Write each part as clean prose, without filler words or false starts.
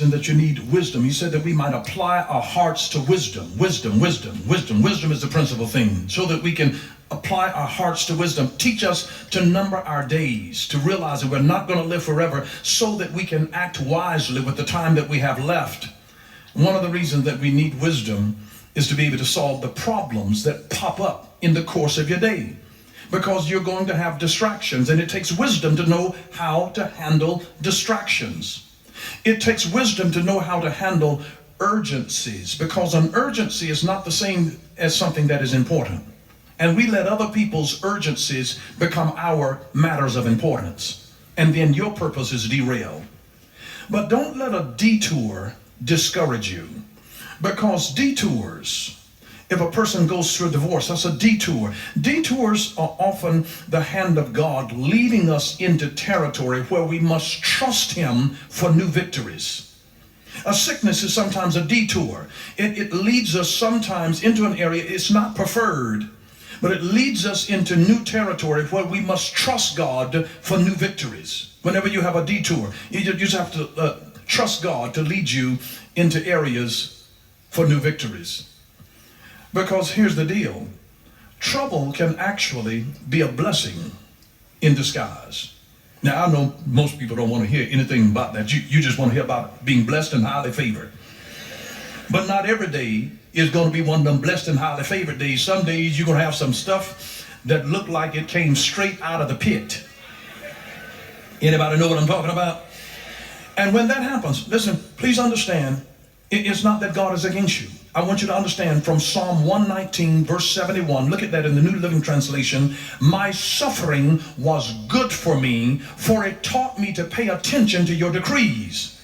and that you need wisdom. He said that we might apply our hearts to wisdom. Wisdom is the principal thing, so that we can apply our hearts to wisdom. Teach us to number our days, to realize that we're not going to live forever, so that we can act wisely with the time that we have left. One of the reasons that we need wisdom is to be able to solve the problems that pop up in the course of your day, because you're going to have distractions, and it takes wisdom to know how to handle distractions. It takes wisdom to know how to handle urgencies, because an urgency is not the same as something that is important. And we let other people's urgencies become our matters of importance, and then your purpose is derailed. But don't let a detour discourage you, because detours, if a person goes through a divorce, that's a detour. Detours are often the hand of God leading us into territory where we must trust Him for new victories. A sickness is sometimes a detour. It leads us sometimes into an area it's not preferred, but it leads us into new territory where we must trust God for new victories. Whenever you have a detour, you just have to trust God to lead you into areas for new victories. Because here's the deal, trouble can actually be a blessing in disguise. Now, I know most people don't want to hear anything about that. You just want to hear about being blessed and highly favored. But not every day is going to be one of them blessed and highly favored days. Some days you're going to have some stuff that look like it came straight out of the pit. Anybody know what I'm talking about? And when that happens, listen, please understand, it's not that God is against you. I want you to understand from Psalm 119, verse 71, look at that in the New Living Translation. My suffering was good for me, for it taught me to pay attention to your decrees.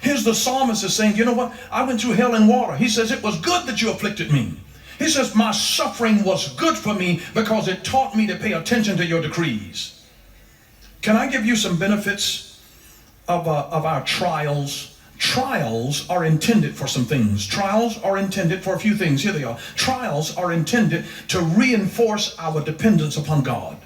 Here's the psalmist is saying, you know what? I went through hell and water. He says, it was good that you afflicted me. He says, my suffering was good for me because it taught me to pay attention to your decrees. Can I give you some benefits of our trials? Trials are intended for some things. Trials are intended for a few things. Here they are. Trials are intended to reinforce our dependence upon God.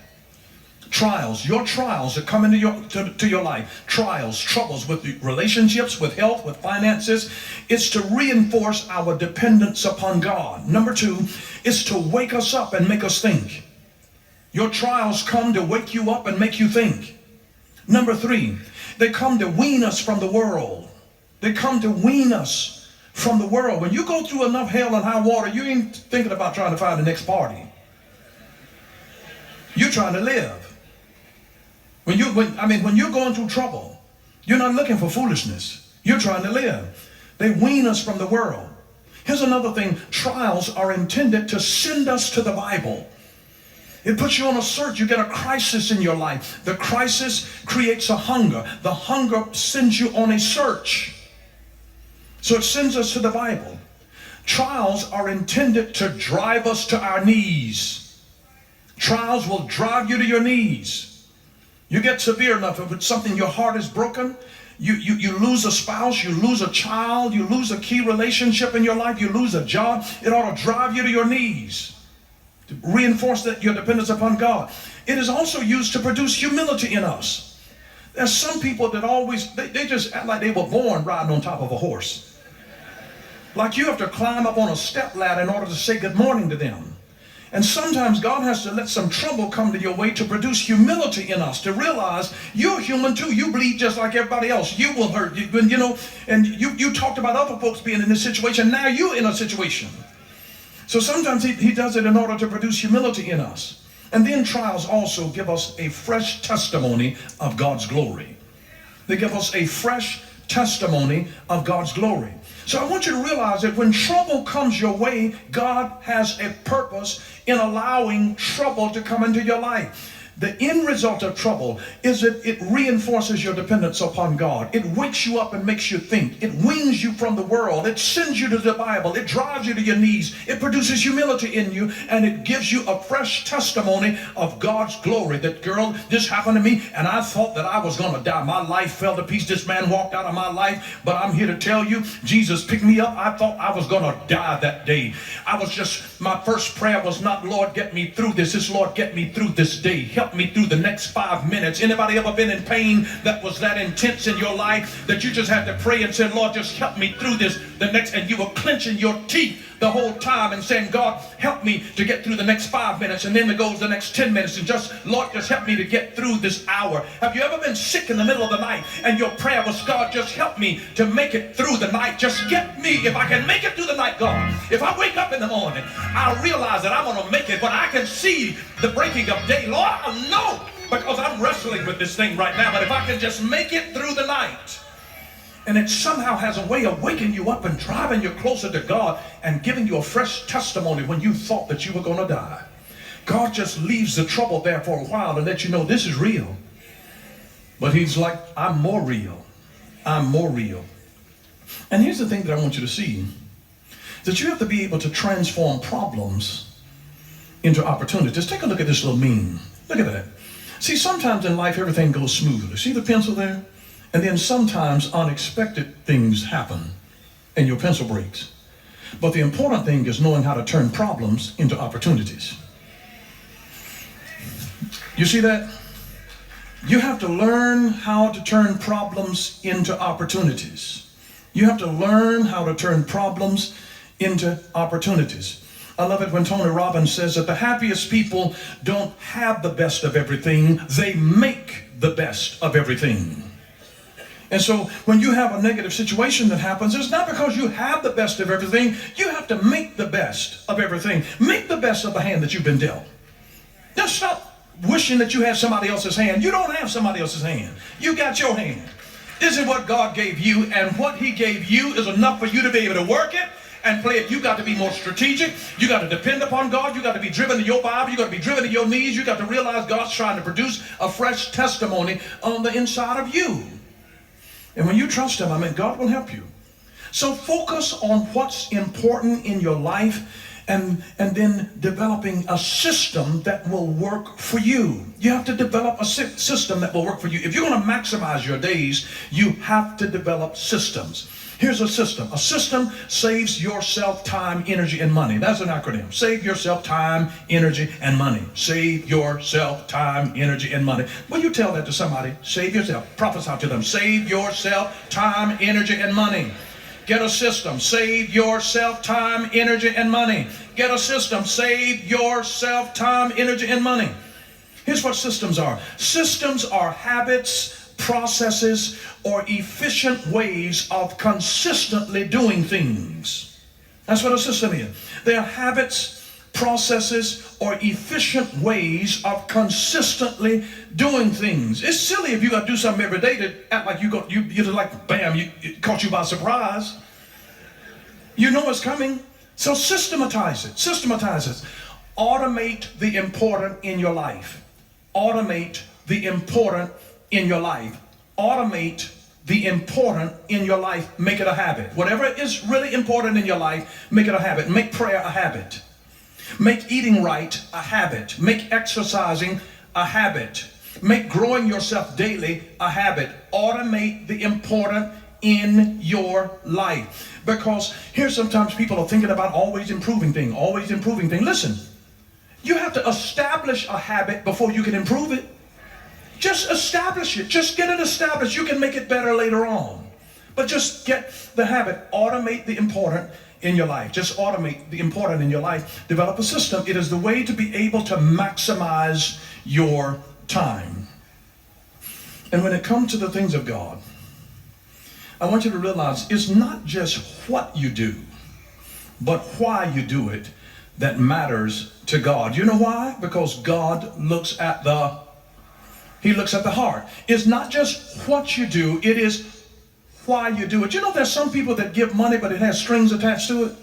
Trials, your trials that come into your life, trials, troubles with relationships, with health, with finances, it's to reinforce our dependence upon God. Number two, it's to wake us up and make us think. Your trials come to wake you up and make you think. Number three, they come to wean us from the world. They come to wean us from the world. When you go through enough hell and high water, you ain't thinking about trying to find the next party. You're trying to live. When you're going through trouble, you're not looking for foolishness. You're trying to live. They wean us from the world. Here's another thing. Trials are intended to send us to the Bible. It puts you on a search. You get a crisis in your life. The crisis creates a hunger. The hunger sends you on a search. So it sends us to the Bible. Trials are intended to drive us to our knees. Trials will drive you to your knees. You get severe enough if it's something, your heart is broken, you lose a spouse, you lose a child, you lose a key relationship in your life, you lose a job, it ought to drive you to your knees. To reinforce that your dependence upon God. It is also used to produce humility in us. There's some people that always, they just act like they were born riding on top of a horse. Like you have to climb up on a step ladder in order to say good morning to them. And sometimes God has to let some trouble come to your way to produce humility in us, to realize you're human too. You bleed just like everybody else. You will hurt, and you talked about other folks being in this situation. Now you're in a situation. So sometimes he does it in order to produce humility in us. And then trials also give us a fresh testimony of God's glory. They give us a fresh testimony of God's glory. So I want you to realize that when trouble comes your way, God has a purpose in allowing trouble to come into your life. The end result of trouble is that it reinforces your dependence upon God. It wakes you up and makes you think. It weans you from the world. It sends you to the Bible. It drives you to your knees. It produces humility in you, and it gives you a fresh testimony of God's glory. That, girl, this happened to me, and I thought that I was going to die. My life fell to pieces. This man walked out of my life, but I'm here to tell you, Jesus picked me up. I thought I was going to die that day. My first prayer was not, Lord, get me through this. It's, Lord, get me through this day. Help help me through the next 5 minutes. Anybody ever been in pain that was that intense in your life that you just had to pray and say, Lord, just help me through this, and you were clenching your teeth the whole time and saying, God, help me to get through the next 5 minutes, and then it goes the next 10 minutes, and just, Lord, just help me to get through this hour. Have you ever been sick in the middle of the night and your prayer was, God, just help me to make it through the night. Just get me, if I can make it through the night, God. If I wake up in the morning, I'll realize that I'm going to make it, but I can see the breaking of day. Lord, I know, because I'm wrestling with this thing right now, but if I can just make it through the night. And it somehow has a way of waking you up and driving you closer to God and giving you a fresh testimony when you thought that you were going to die. God just leaves the trouble there for a while and lets you know this is real. But he's like, I'm more real. I'm more real. And here's the thing that I want you to see, that you have to be able to transform problems into opportunities. Take a look at this little meme. Look at that. See, sometimes in life everything goes smoothly. See the pencil there? And then sometimes unexpected things happen and your pencil breaks. But the important thing is knowing how to turn problems into opportunities. You see that? You have to learn how to turn problems into opportunities. You have to learn how to turn problems into opportunities. I love it when Tony Robbins says that the happiest people don't have the best of everything, they make the best of everything. And so when you have a negative situation that happens, it's not because you have the best of everything. You have to make the best of everything. Make the best of the hand that you've been dealt. Just stop wishing that you had somebody else's hand. You don't have somebody else's hand. You got your hand. This is what God gave you, and what he gave you is enough for you to be able to work it and play it. You got to be more strategic. You got to depend upon God. You got to be driven to your Bible. You got to be driven to your knees. You got to realize God's trying to produce a fresh testimony on the inside of you. And when you trust him, God will help you. So focus on what's important in your life, and then developing a system that will work for you. You have to develop a system that will work for you. If you're going to maximize your days, you have to develop systems. Here's a system. A system saves yourself time, energy, and money. That's an acronym. Save yourself time, energy, and money. Save yourself time, energy, and money. When you tell that to somebody, save yourself. Prophesy to them. Save yourself time, energy, and money. Get a system. Save yourself time, energy, and money. Get a system. Save yourself time, energy, and money. Here's what systems are. Systems are habits, processes, or efficient ways of consistently doing things. That's what a system is. They are habits, processes, or efficient ways of consistently doing things. It's silly if you got to do something every day to act like you're just like, bam, it caught you by surprise. You know it's coming. So systematize it. Systematize it. Automate the important in your life. Automate the important in your life. Automate the important in your life. Make it a habit. Whatever is really important in your life, make it a habit. Make prayer a habit. Make eating right a habit. Make exercising a habit. Make growing yourself daily a habit. Automate the important in your life. Because here sometimes people are thinking about always improving things, always improving things. Listen, you have to establish a habit before you can improve it. Just establish it. Just get it established. You can make it better later on. But just get the habit. Automate the important in your life. Just automate the important in your life. Develop a system. It is the way to be able to maximize your time. And when it comes to the things of God, I want you to realize it's not just what you do, but why you do it that matters to God. You know why? Because God looks at the heart. It's not just what you do, it is why you do it. You know there's some people that give money, but it has strings attached to it.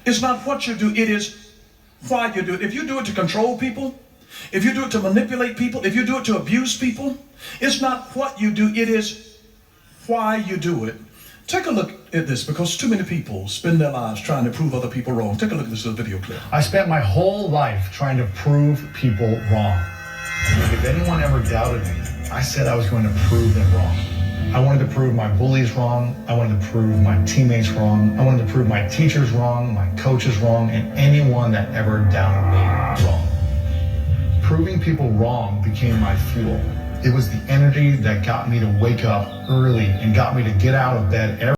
It's not what you do, it is why you do it. If you do it to control people, if you do it to manipulate people, if you do it to abuse people, it's not what you do, it is why you do it. Take a look at this, because too many people spend their lives trying to prove other people wrong. Take a look at this little video clip. I spent my whole life trying to prove people wrong. If anyone ever doubted me, I said I was going to prove them wrong. I wanted to prove my bullies wrong. I wanted to prove my teammates wrong. I wanted to prove my teachers wrong, my coaches wrong, and anyone that ever doubted me wrong. proving people wrong became my fuel. It was the energy that got me to wake up early and got me to get out of bed every